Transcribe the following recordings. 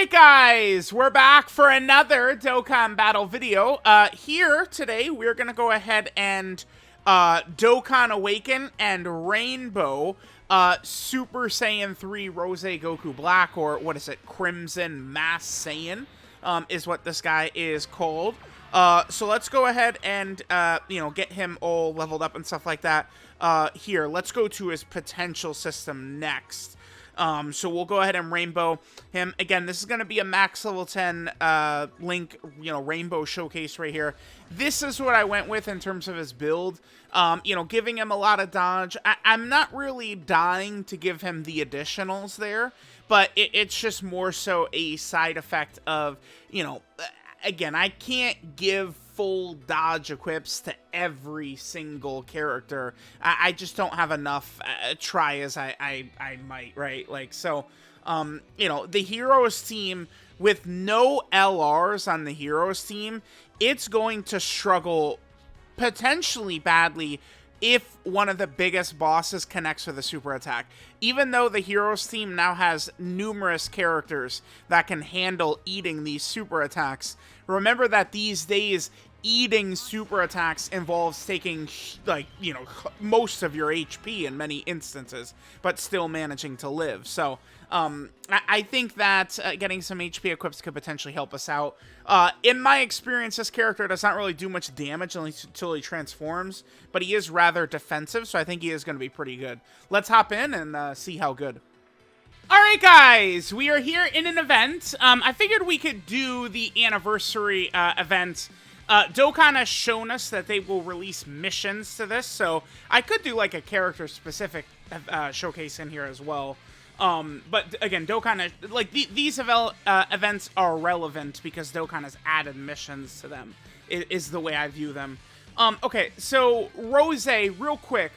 Alright guys, we're back for another Dokkan battle video. Here today we're gonna go ahead and Dokkan Awaken and Rainbow Super Saiyan 3 Rose Goku Black, or what is it, Crimson Mass Saiyan is what this guy is called. So let's go ahead and get him all leveled up and stuff like that. Here, let's go to his potential system next. So we'll go ahead and rainbow him. Again, this is going to be a max level 10 Link, Rainbow Showcase right here. This is what I went with in terms of his build. Giving him a lot of dodge. I'm not really dying to give him the additionals there, but it's just more so a side effect of, again, I can't give full dodge equips to every single character. I just don't have enough try as I might, right? The Heroes team, with no LRs on the Heroes team, it's going to struggle potentially badly if one of the biggest bosses connects with a super attack. Even though the Heroes team now has numerous characters that can handle eating these super attacks, remember that these days, eating super attacks involves taking, most of your HP in many instances, but still managing to live. So, I think that getting some HP equips could potentially help us out. In my experience, this character does not really do much damage until he transforms, but he is rather defensive, so I think he is going to be pretty good. Let's hop in and see how good. Alright guys, we are here in an event. I figured we could do the anniversary event. Dokkan has shown us that they will release missions to this, so I could do like a character-specific showcase in here as well. But again, Dokkan, these events are relevant because Dokkan has added missions to them, is the way I view them. Okay, so Rose, real quick.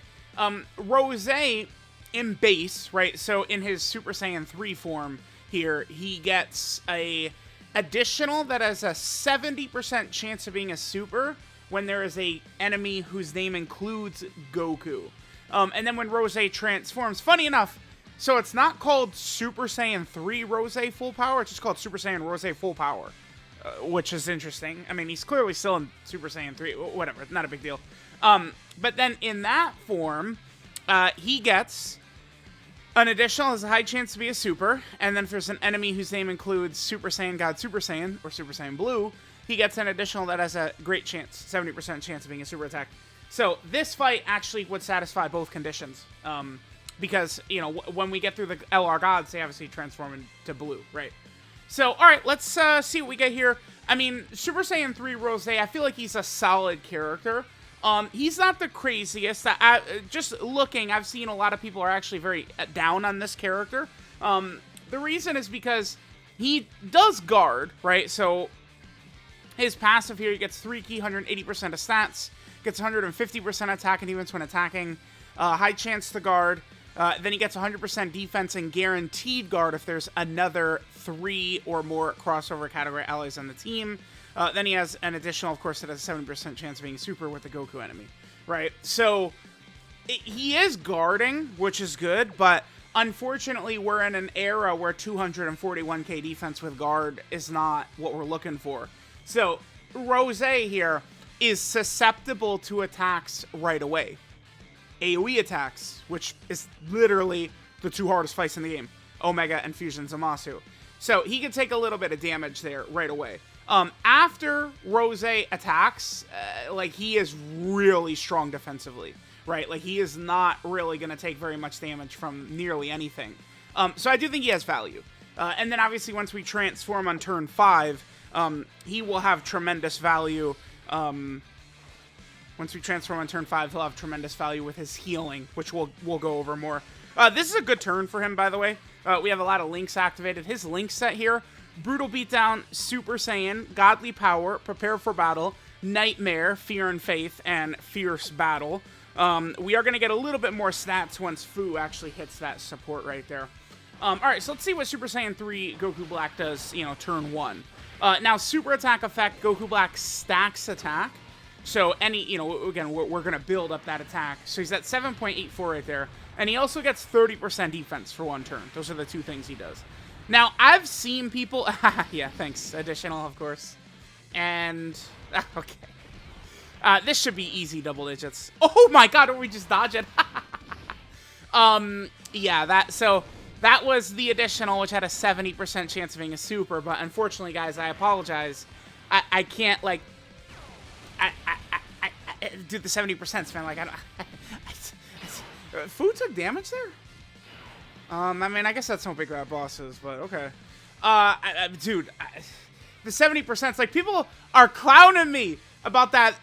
Rose in base, right? So in his Super Saiyan 3 form here, he gets a additional that has a 70% chance of being a super when there is a enemy whose name includes Goku. And then when Rose transforms, funny enough, so it's not called Super Saiyan 3 Rose Full Power, it's just called Super Saiyan Rose Full Power, which is interesting. I mean, he's clearly still in Super Saiyan 3, whatever, not a big deal. But then in that form, he gets an additional, has a high chance to be a super, and then if there's an enemy whose name includes Super Saiyan God Super Saiyan, or Super Saiyan Blue, he gets an additional that has a great chance, 70% chance of being a super attack. So this fight actually would satisfy both conditions, because, when we get through the LR gods, they obviously transform into blue, right? So, alright, let's see what we get here. I mean, Super Saiyan 3 Rose, I feel like he's a solid character. He's not the craziest. Just looking, I've seen a lot of people are actually very down on this character. The reason is because he does guard, right? So his passive here, he gets 3 key, 180% of stats, gets 150% attack and defense when attacking, high chance to guard. Then he gets 100% defense and guaranteed guard if there's another 3 or more crossover category allies on the team. Then he has an additional, of course, that has a 70% chance of being super with the Goku enemy, right? So he is guarding, which is good, but unfortunately, we're in an era where 241k defense with guard is not what we're looking for. So Rose here is susceptible to attacks right away. AoE attacks, which is literally the 2 hardest fights in the game, Omega and Fusion Zamasu. So he can take a little bit of damage there right away. After Rose attacks, he is really strong defensively, right? He is not really going to take very much damage from nearly anything. So I do think he has value. And then obviously once we transform on turn 5, he will have tremendous value. Once we transform on turn 5, he'll have tremendous value with his healing, which we'll go over more. This is a good turn for him, by the way. We have a lot of links activated. His link set here: Brutal Beatdown, Super Saiyan, Godly Power, Prepare for Battle, Nightmare, Fear and Faith, and Fierce Battle. We are going to get a little bit more stats once Fu actually hits that support right there. Alright, so let's see what Super Saiyan 3 Goku Black does, turn 1. Now, Super Attack effect, Goku Black stacks attack. So any, again, we're going to build up that attack. So he's at 7.84 right there. And he also gets 30% defense for 1 turn. Those are the 2 things he does. Now, I've seen people... yeah, thanks. Additional, of course. And... okay. This should be easy double digits. Oh my god, did we just dodge it? Yeah, so that was the additional, which had a 70% chance of being a super, but unfortunately, guys, I apologize. I can't, like... Dude, the 70%'s, man, like, I don't... Food took damage there? I mean, I guess that's no big rat bosses, but okay. Dude, the 70%'s, like, people are clowning me about that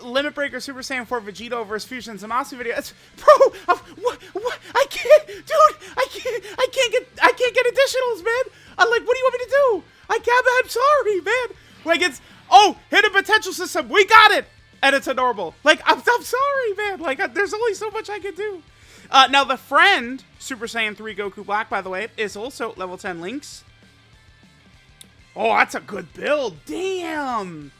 Limit Breaker Super Saiyan 4 Vegito versus Fusion Zamasu video. It's, bro, what? I can't, dude, I can't get additionals, man. I'm like, what do you want me to do? I'm sorry, man. Like, it's, oh, hidden potential system, we got it. And it's a normal. Like, I'm sorry, man. Like, there's only so much I can do. Now, the friend, Super Saiyan 3 Goku Black, by the way, is also level 10 Links. Oh, that's a good build. Damn.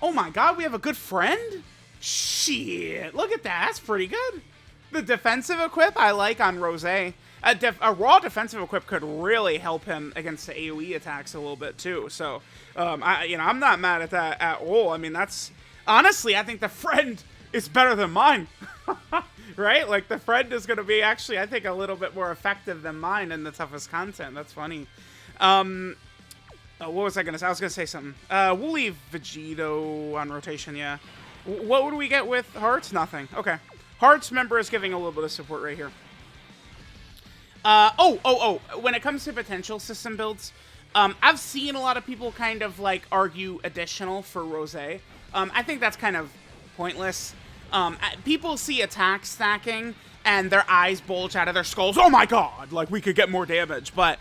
Oh, my God. We have a good friend? Shit. Look at that. That's pretty good. The defensive equip I like on Rose. A raw defensive equip could really help him against the AoE attacks a little bit, too. So, I'm not mad at that at all. I mean, that's... Honestly, I think the friend is better than mine. Right? Like, the friend is going to be actually, I think, a little bit more effective than mine in the toughest content. That's funny. What was I going to say? I was going to say something. We'll leave Vegito on rotation, yeah. What would we get with Hearts? Nothing. Okay. Hearts member is giving a little bit of support right here. When it comes to potential system builds, I've seen a lot of people kind of, like, argue additional for Rose. I think that's kind of pointless. People see attack stacking and their eyes bulge out of their skulls. Oh my god, like we could get more damage. But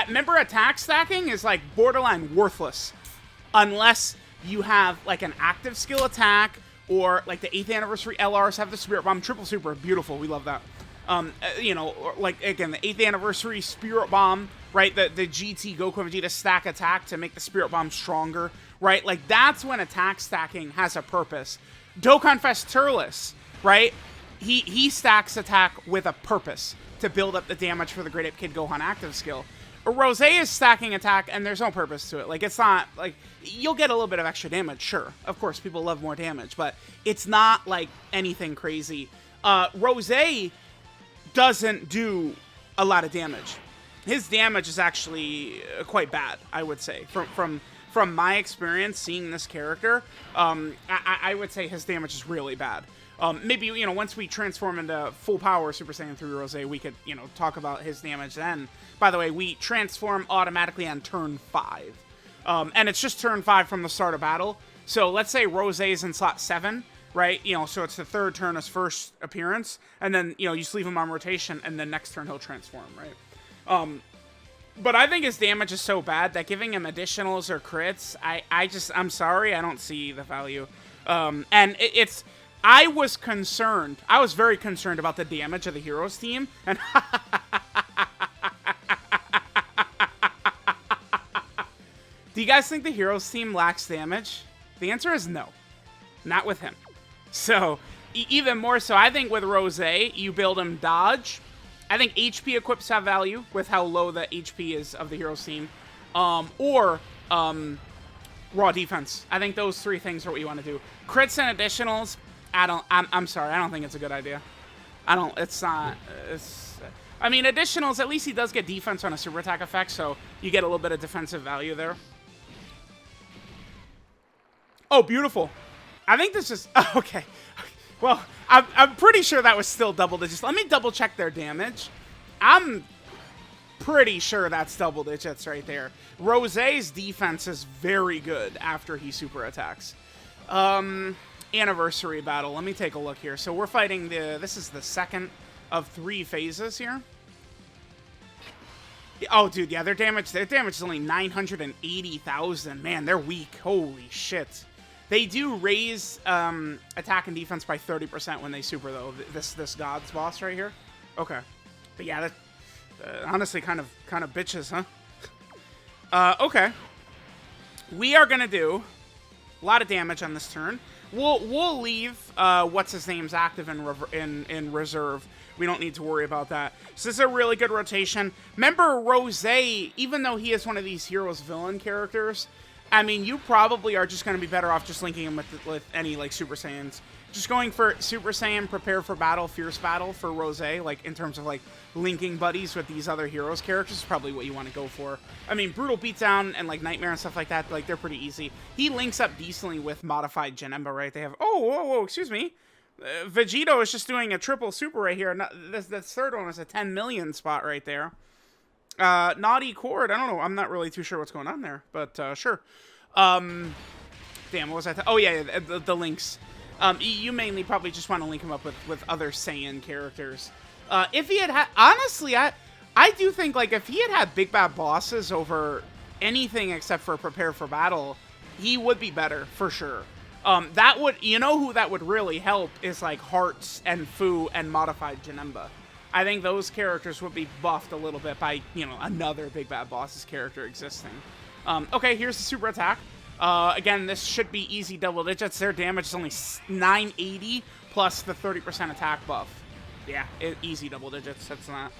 remember, attack stacking is like borderline worthless unless you have like an active skill attack, or like the 8th anniversary LRs have the Spirit Bomb. Triple super, beautiful, we love that. Or like again, the 8th anniversary Spirit Bomb, right? The GT Goku and Vegeta stack attack to make the Spirit Bomb stronger, right? Like that's when attack stacking has a purpose. Dokkan Fest Turles, right? He stacks attack with a purpose to build up the damage for the Great Ape Kid Gohan active skill. Rose is stacking attack and there's no purpose to it. Like, it's not, like, you'll get a little bit of extra damage, sure. Of course, people love more damage, but it's not, like, anything crazy. Rose doesn't do a lot of damage. His damage is actually quite bad, I would say. From my experience seeing this character, I would say his damage is really bad. Maybe, once we transform into full power Super Saiyan 3 Rose, we could, talk about his damage then. By the way, we transform automatically on turn 5. And it's just turn 5 from the start of battle. So let's say Rose is in slot 7, right? So it's the third turn, his first appearance. And then, you just leave him on rotation, and then next turn he'll transform, right? But I think his damage is so bad that giving him additionals or crits, I'm sorry, I don't see the value. And I was concerned. I was very concerned about the damage of the Heroes team. And do you guys think the Heroes team lacks damage? The answer is no. Not with him. So, even more so, I think with Rose, you build him dodge. I think HP equips have value with how low the HP is of the Heroes team. Or raw defense. I think those 3 things are what you want to do. Crits and additionals, I'm sorry, I don't think it's a good idea. I mean, additionals, at least he does get defense on a super attack effect, so you get a little bit of defensive value there. Oh, beautiful. I think this is, okay. Well, I'm pretty sure that was still double digits. Let me double check their damage. I'm pretty sure that's double digits right there. Rose's defense is very good after he super attacks. Anniversary battle. Let me take a look here. So we're fighting this is the second of 3 phases here. Oh, dude, yeah, their damage is only 980,000. Man, they're weak. Holy shit. They do raise attack and defense by 30% when they super, though. This God's boss right here. Okay. But yeah, that honestly kind of bitches, huh? Okay. We are gonna do a lot of damage on this turn. We'll leave what's his name's active in reserve. We don't need to worry about that. So this is a really good rotation. Remember, Rose, even though he is one of these heroes' villain characters, I mean, you probably are just going to be better off just linking him with any, like, Super Saiyans. Just going for Super Saiyan, Prepare for Battle, Fierce Battle for Rose, like, in terms of, like, linking buddies with these other heroes' characters is probably what you want to go for. I mean, Brutal Beatdown and, like, Nightmare and stuff like that, like, they're pretty easy. He links up decently with Modified Janemba, right? They have... Oh, whoa, excuse me. Vegito is just doing a triple super right here. This third one is a 10 million spot right there. Naughty Cord, I don't know. I'm not really too sure what's going on there, but sure. Damn, what was I? Oh yeah, the links. You mainly probably just want to link him up with other Saiyan characters. If he had honestly, I do think like if he had big bad bosses over anything except for Prepare for Battle, he would be better for sure. That would, you know who that would really help is like Hearts and Fu and Modified Janemba. I think those characters would be buffed a little bit by, you know, another Big Bad Boss's character existing. Okay, here's the super attack. Again, this should be easy double digits. Their damage is only 980 plus the 30% attack buff. Yeah, easy double digits. That's not...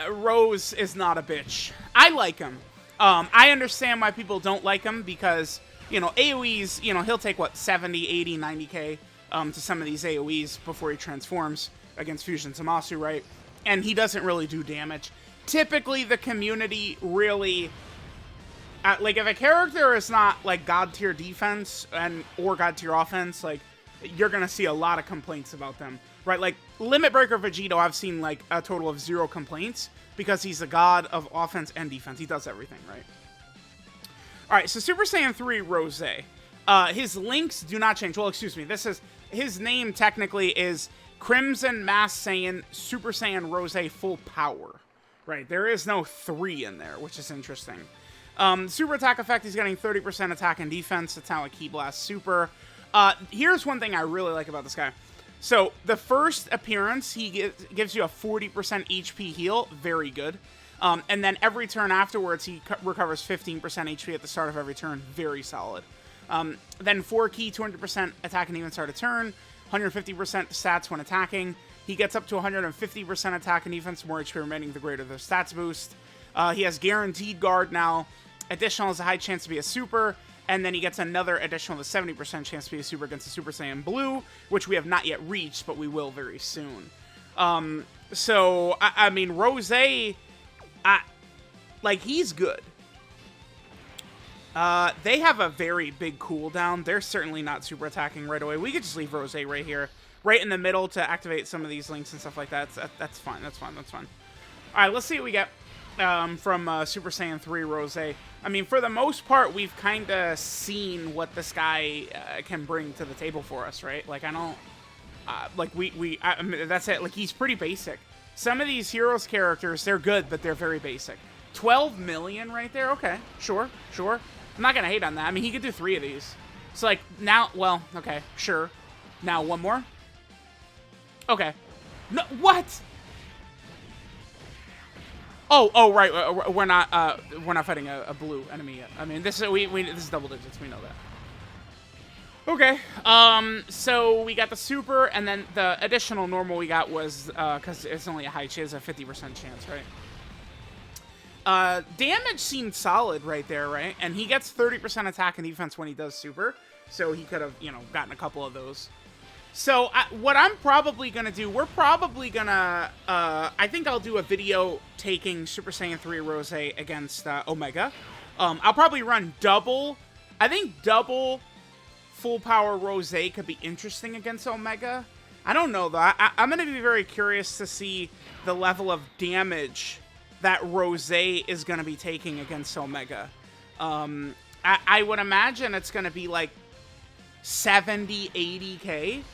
Rose is not a bitch. I like him. I understand why people don't like him because, you know, AoEs, you know, he'll take, what, 70, 80, 90k to some of these AoEs before he transforms against Fusion Zamasu, right? And he doesn't really do damage. Typically, the community really... like, if a character is not, like, God-tier defense or God-tier offense, like, you're gonna see a lot of complaints about them, right? Like, Limit Breaker Vegito, I've seen, like, a total of 0 complaints because he's a god of offense and defense. He does everything, right? Alright, so Super Saiyan 3 Rose. His links do not change. Well, excuse me. This is... His name, technically, is Crimson Masked Saiyan Super Saiyan Rose Full Power. Right, there is no 3 in there, which is interesting. Super attack effect, he's getting 30% attack and defense. It's not like Ki Blast Super. Here's one thing I really like about this guy. So, the first appearance, he gives you a 40% HP heal. Very good. And then every turn afterwards, he recovers 15% HP at the start of every turn. Very solid. Then 4 Ki, 200% attack and even start a turn. 150% stats when attacking. He gets up to 150% attack and defense. More HP remaining, the greater the stats boost. He has Guaranteed Guard now. Additional has a high chance to be a super. And then he gets another additional 70% chance to be a super against the Super Saiyan Blue, which we have not yet reached, but we will very soon. So, I mean, Rose, like, he's good. They have a very big cooldown. They're certainly not super attacking right away. We could just leave Rose right here. Right in the middle to activate some of these links and stuff like that. That's fine. That's fine. That's fine. Alright, let's see what we get from Super Saiyan 3 Rose. I mean, for the most part, we've kind of seen what this guy can bring to the table for us, right? Like, I don't... like, I mean, that's it. Like, he's pretty basic. Some of these heroes characters, they're good, but they're very basic. 12 million right there? Okay, sure. I'm not going to hate on that. I mean, he could do 3 of these. So, like, now... Well, okay, sure. Now, one more? Okay. No, what? Oh, right. We're not fighting a blue enemy yet. I mean, this is this is double digits. We know that. Okay. So we got the super, and then the additional normal we got was because it's only a high chance, a 50% chance, right? Damage seemed solid right there, right? And he gets 30% attack and defense when he does super, so he could have, you know, gotten a couple of those. So, what I'm probably going to do, we're probably going to, I think I'll do a video taking Super Saiyan 3 Rose against Omega. I'll probably run double, I think double full power Rose could be interesting against Omega. I don't know, though. I'm going to be very curious to see the level of damage that Rose is going to be taking against Omega. I would imagine it's going to be like 70, 80k.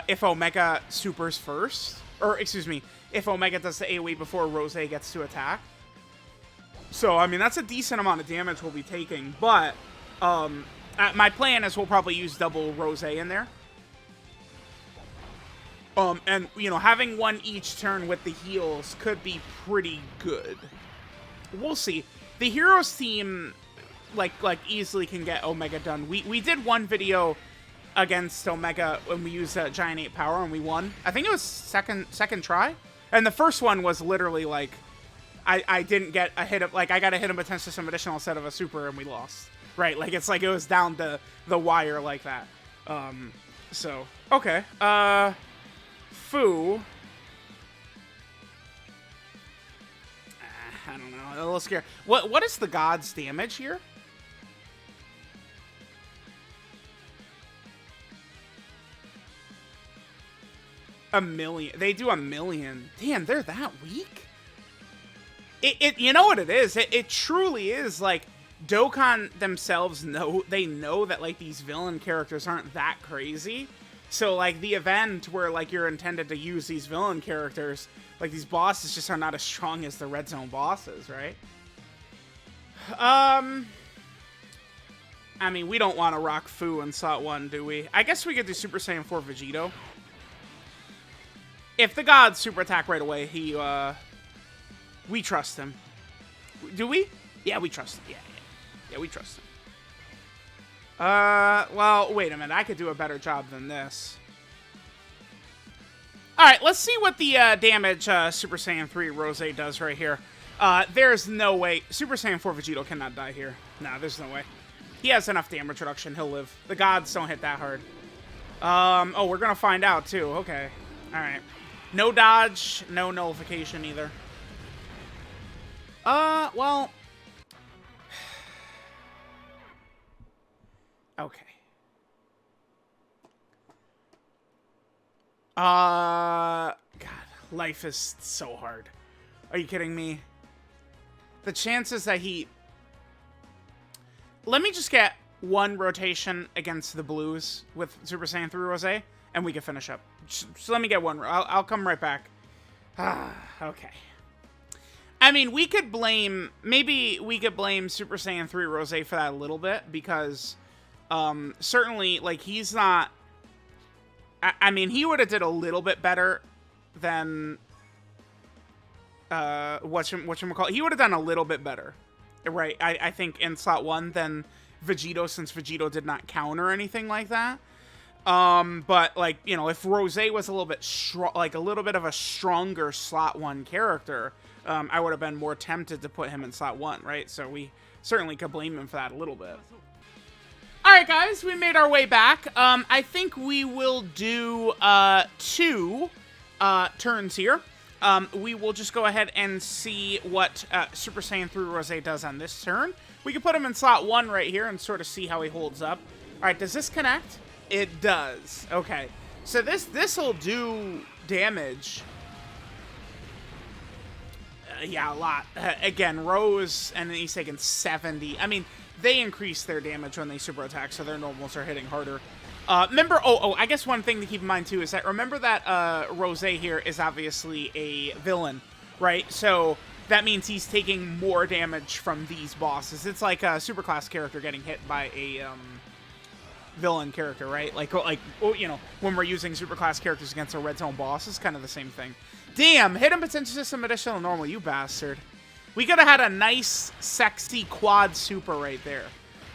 If Omega supers first, or excuse me, if Omega does the AoE before Rose gets to attack. So, I mean, that's a decent amount of damage we'll be taking, but my plan is we'll probably use double Rose in there. And, you know, having one each turn with the heals could be pretty good. We'll see. The Heroes team, like easily can get Omega done. We did one video against Omega when we used Giant 8 power and we won. I think it was second try. And the first one was literally like, I didn't get a hit of, like, I got a hit of a 10 system additional instead of a super and we lost. Right? Like, it's like it was down to the wire like that. So, okay. Fu. I don't know. A little scared. What is the god's damage here? A million. They do 1,000,000. Damn, they're that weak? You know what it is? It truly is, like, Dokkan themselves know that, like, these villain characters aren't that crazy. So, like, the event where, like, you're intended to use these villain characters, like, these bosses just are not as strong as the Red Zone bosses, right? I mean, we don't want to rock Fu in slot 1, do we? I guess we could do Super Saiyan 4 Vegito. If the gods super attack right away, we trust him. Do we? Yeah, we trust him. Yeah, we trust him. Well, wait a minute. I could do a better job than this. Alright, let's see what the damage Super Saiyan 3 Rose does right here. There's no way. Super Saiyan 4 Vegito cannot die here. Nah, there's no way. He has enough damage reduction. He'll live. The gods don't hit that hard. Oh, we're gonna find out, too. Okay. Alright. No dodge, no nullification either. Well. Okay. God, life is so hard. Are you kidding me? The chances that he... Let me just get one rotation against the blues with Super Saiyan 3 Rose, and we can finish up. So let me get one. I'll come right back. Okay. I mean, we could blame... Maybe we could blame Super Saiyan 3 Rose for that a little bit, because certainly, like, he's not... I mean, he would have did a little bit better than... whatchamacallit. He would have done a little bit better, right? I think in slot 1 than Vegito, since Vegito did not counter anything like that. But, like, you know, if Rose was a little bit like a little bit of a stronger slot 1 character, I would have been more tempted to put him in slot 1, right? So we certainly could blame him for that a little bit. Alright, guys, we made our way back. I think we will do 2 turns here. We will just go ahead and see what Super Saiyan 3 Rose does on this turn. We can put him in slot 1 right here and sort of see how he holds up. Alright, does this connect? It does. Okay. So this'll do damage. Yeah, a lot. Again, Rose, and then he's taking 70. I mean, they increase their damage when they super attack, so their normals are hitting harder. Remember, I guess one thing to keep in mind, too, is that remember that Rose here is obviously a villain, right? So that means he's taking more damage from these bosses. It's like a superclass character getting hit by a villain character, right? Like, you know, when we're using superclass characters against a red zone boss, it's kind of the same thing. Damn, hidden potential system additional normal, you bastard. We could have had a nice, sexy quad super right there.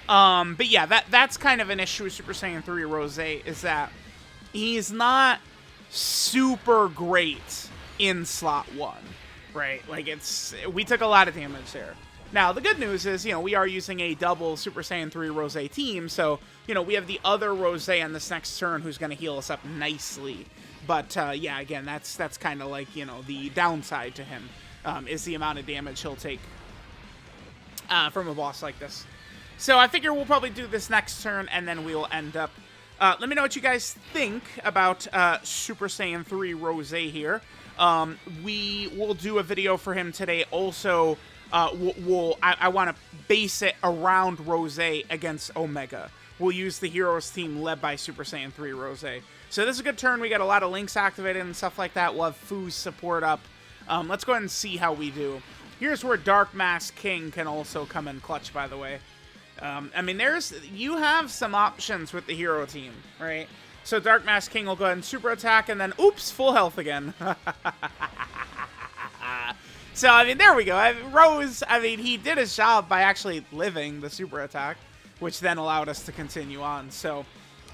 But yeah, that's kind of an issue with Super Saiyan 3 Rose, is that he's not super great in slot 1, right? Like, we took a lot of damage there. Now, the good news is, you know, we are using a double Super Saiyan 3 Rose team, so, you know, we have the other Rose on this next turn who's going to heal us up nicely. But, yeah, again, that's kind of like, you know, the downside to him, is the amount of damage he'll take from a boss like this. So I figure we'll probably do this next turn, and then we'll end up... let me know what you guys think about Super Saiyan 3 Rose here. We will do a video for him today. Also, I want to base it around Rose against Omega. We'll use the Heroes team led by Super Saiyan 3 Rose. So this is a good turn. We got a lot of links activated and stuff like that. We'll have Fu's support up. Let's go ahead and see how we do. Here's where Dark Mask King can also come in clutch, by the way. I mean, you have some options with the hero team, right? So Dark Mask King will go ahead and super attack, and then, oops, full health again. So, I mean, there we go. Rose, I mean, he did his job by actually living the super attack, which then allowed us to continue on. So,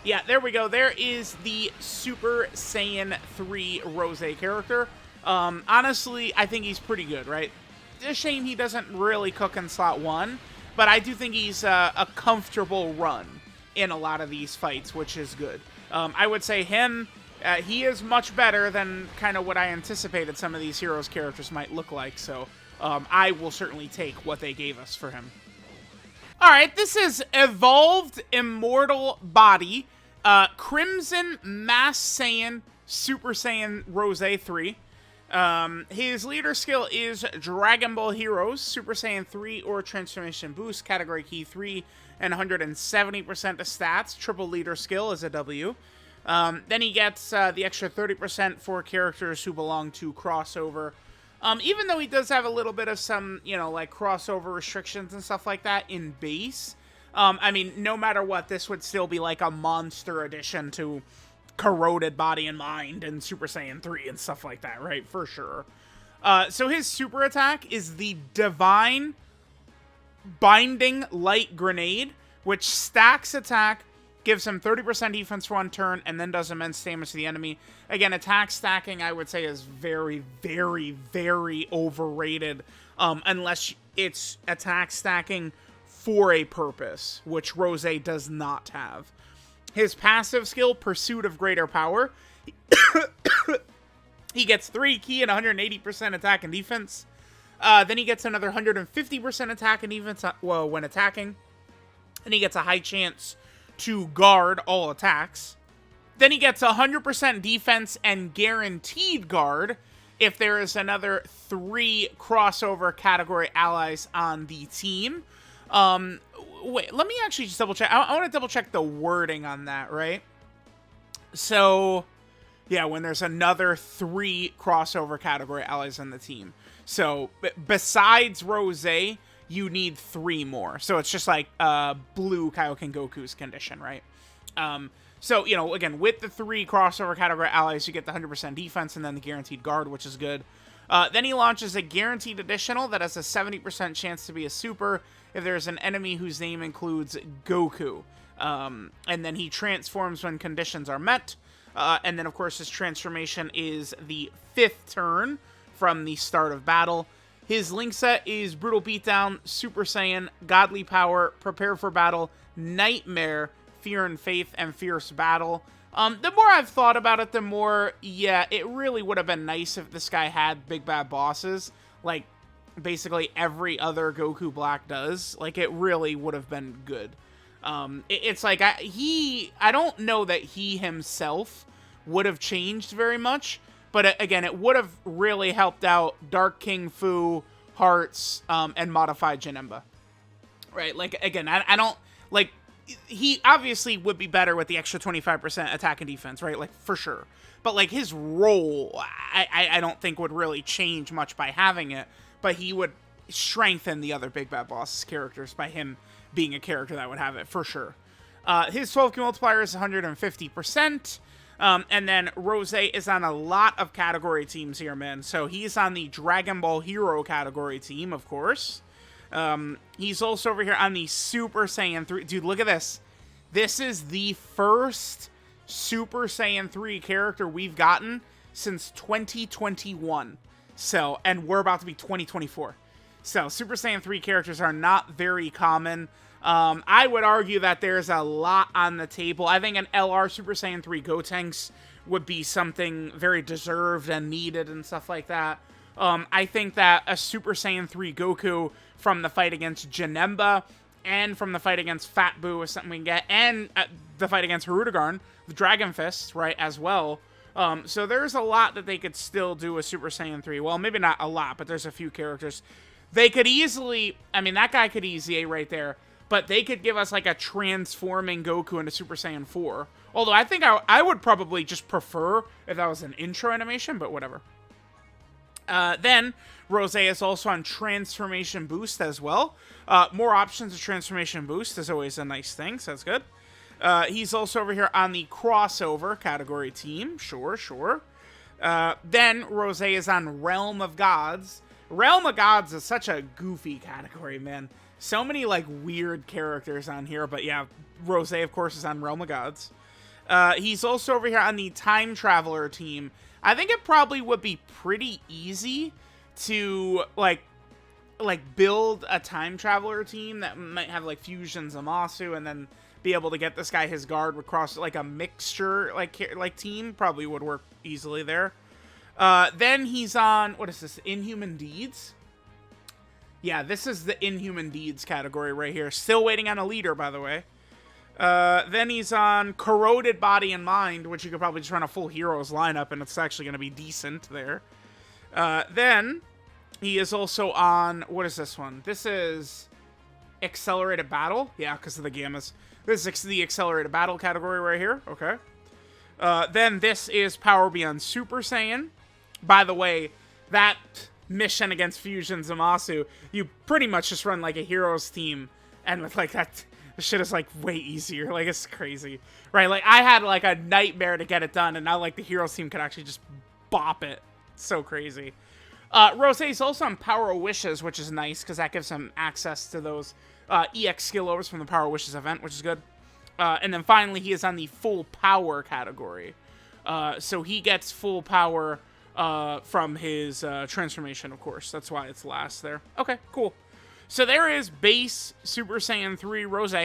Yeah, there we go. There is the Super Saiyan 3 Rose character. Honestly, I think he's pretty good, right? It's a shame he doesn't really cook in slot 1, but I do think he's a comfortable run in a lot of these fights, which is good. I would say him, he is much better than kind of what I anticipated some of these heroes' characters might look like, so I will certainly take what they gave us for him. Alright, this is Evolved Immortal Body, Crimson Masked Saiyan Super Saiyan Rose 3. His leader skill is Dragon Ball Heroes, Super Saiyan 3 or Transformation Boost, category key 3, and 170% of stats. Triple leader skill is a W. Then he gets the extra 30% for characters who belong to crossover. Even though he does have a little bit of some, you know, like crossover restrictions and stuff like that in base, I mean, no matter what, this would still be like a monster addition to Corroded Body and Mind and Super Saiyan 3 and stuff like that, right? For sure. So his super attack is the Divine Binding Light Grenade, which stacks attack, gives him 30% defense for 1 turn, and then does immense damage to the enemy. Again, attack stacking, I would say, is very, very, very overrated, unless it's attack stacking for a purpose, which Rose does not have. His passive skill, Pursuit of Greater Power, he gets 3 key and 180% attack and defense. Then he gets another 150% attack and defense when attacking. And he gets a high chance to guard all attacks. Then he gets 100% defense and guaranteed guard if there is another 3 crossover category allies on the team. Wait, let me actually just double check. I want to double check the wording on that, right? So, yeah, when there's another 3 crossover category allies on the team. So, besides Rose, you need 3 more. So it's just like blue Kaioken Goku's condition, right? So, you know, again, with the 3 crossover category allies, you get the 100% defense and then the guaranteed guard, which is good. Then he launches a guaranteed additional that has a 70% chance to be a super if there's an enemy whose name includes Goku. And then he transforms when conditions are met. And then, of course, his transformation is the 5th turn from the start of battle. His link set is Brutal Beatdown, Super Saiyan, Godly Power, Prepare for Battle, Nightmare, Fear and Faith, and Fierce Battle. The more I've thought about it, the more, yeah, it really would have been nice if this guy had big bad bosses, like basically every other Goku Black does. Like, it really would have been good. It's like, I don't know that he himself would have changed very much, but again, it would have really helped out Dark King Fu, Hearts, and Modified Janemba. Right? Like, again, I don't, like, he obviously would be better with the extra 25% attack and defense, right? Like, for sure. But, like, his role, I don't think would really change much by having it, but he would strengthen the other Big Bad Boss characters by him being a character that would have it, for sure. His 12 key multiplier is 150%, and then Rose is on a lot of category teams here, man. So he's on the Dragon Ball Hero category team, of course. He's also over here on the Super Saiyan 3. Dude, look at this. This is the first Super Saiyan 3 character we've gotten since 2021. So, and we're about to be 2024. So, Super Saiyan 3 characters are not very common. I would argue that there's a lot on the table. I think an LR Super Saiyan 3 Gotenks would be something very deserved and needed and stuff like that. I think that a Super Saiyan 3 Goku from the fight against Janemba and from the fight against Fat Boo is something we can get, and the fight against Hirudegarn, the Dragon Fist, right, as well. So there's a lot that they could still do with Super Saiyan 3. Well, maybe not a lot, but there's a few characters. They could easily, I mean, that guy could easy A right there, but they could give us like a transforming Goku into Super Saiyan 4. Although I think I would probably just prefer if that was an intro animation, but whatever. Then, Rose is also on Transformation Boost as well. More options of Transformation Boost is always a nice thing, so that's good. He's also over here on the Crossover category team. Sure. Then, Rose is on Realm of Gods. Realm of Gods is such a goofy category, man. So many, like, weird characters on here, but yeah, Rose, of course, is on Realm of Gods. He's also over here on the Time Traveler team. I think it probably would be pretty easy to, like build a Time Traveler team that might have, like, Fusion Zamasu, and then be able to get this guy his guard across, like, a mixture, like team. Probably would work easily there. Then he's on, what is this, Inhuman Deeds? Yeah, this is the Inhuman Deeds category right here. Still waiting on a leader, by the way. Then he's on Corroded Body and Mind, which you could probably just run a full Heroes lineup, and it's actually going to be decent there. Then he is also on, what is this one? This is Accelerated Battle. Yeah, because of the Gammas. This is the Accelerated Battle category right here. Okay. Then this is Power Beyond Super Saiyan. By the way, that mission against Fusion Zamasu, you pretty much just run like a Heroes team, and with like that, the shit is like way easier. Like, it's crazy, right? Like, I had like a nightmare to get it done, and now like the Heroes team could actually just bop it. It's so crazy. Rose is also on Power of Wishes, which is nice because that gives him access to those EX skill overs from the Power of Wishes event, which is good. And then finally, he is on the Full Power category. So he gets full power from his transformation, of course. That's why it's last there. Okay, cool. So there is base Super Saiyan 3 Rose.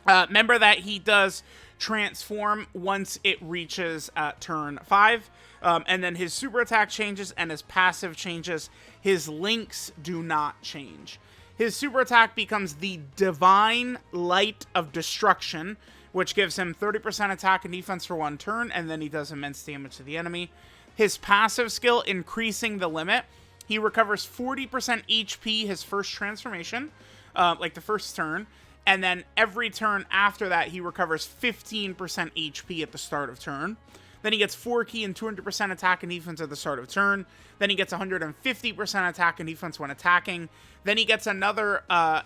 Remember that he does transform once it reaches turn 5. And then his super attack changes and his passive changes. His links do not change. His super attack becomes the Divine Light of Destruction, which gives him 30% attack and defense for 1 turn, and then he does immense damage to the enemy. His passive skill, Increasing the Limit. He recovers 40% HP his first transformation, like the first turn, and then every turn after that, he recovers 15% HP at the start of turn. Then he gets 4 key and 200% attack and defense at the start of turn. Then he gets 150% attack and defense when attacking. Then he gets another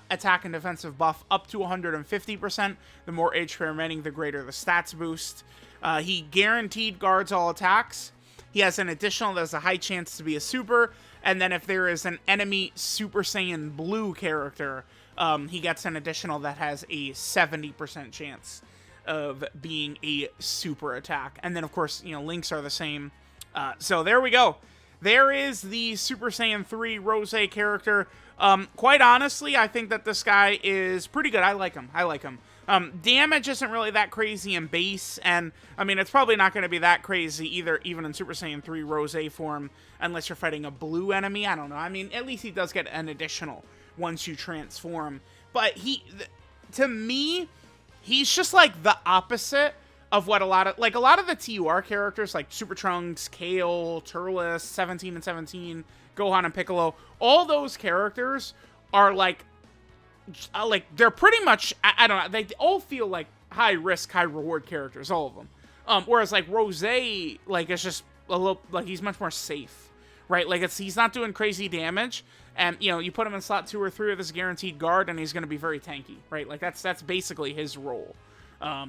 attack and defensive buff up to 150%. The more HP remaining, the greater the stats boost. He guaranteed guards all attacks. He has an additional that has a high chance to be a super. And then if there is an enemy Super Saiyan Blue character, he gets an additional that has a 70% chance of being a super attack. And then, of course, you know, links are the same. So there we go. There is the Super Saiyan 3 Rose character. Quite honestly, I think that this guy is pretty good. I like him. Damage isn't really that crazy in base, and I mean, it's probably not going to be that crazy either, even in Super Saiyan 3 Rose form, unless you're fighting a blue enemy. I don't know. I mean, at least he does get an additional once you transform. But to me, he's just like the opposite of what a lot of the TUR characters, like Super Trunks, Kale, Turles, 17 and 17, Gohan and Piccolo, all those characters are like they're pretty much, I don't know, they all feel like high risk, high reward characters, all of them. Whereas like Rose, like, it's just a little, like, he's much more safe, right? Like, he's not doing crazy damage, and, you know, you put him in slot 2 or 3 with his guaranteed guard, and he's going to be very tanky, right? Like, that's basically his role.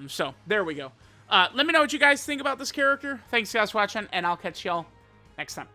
So there we go. Let me know what you guys think about this character. Thanks guys for watching, and I'll catch y'all next time.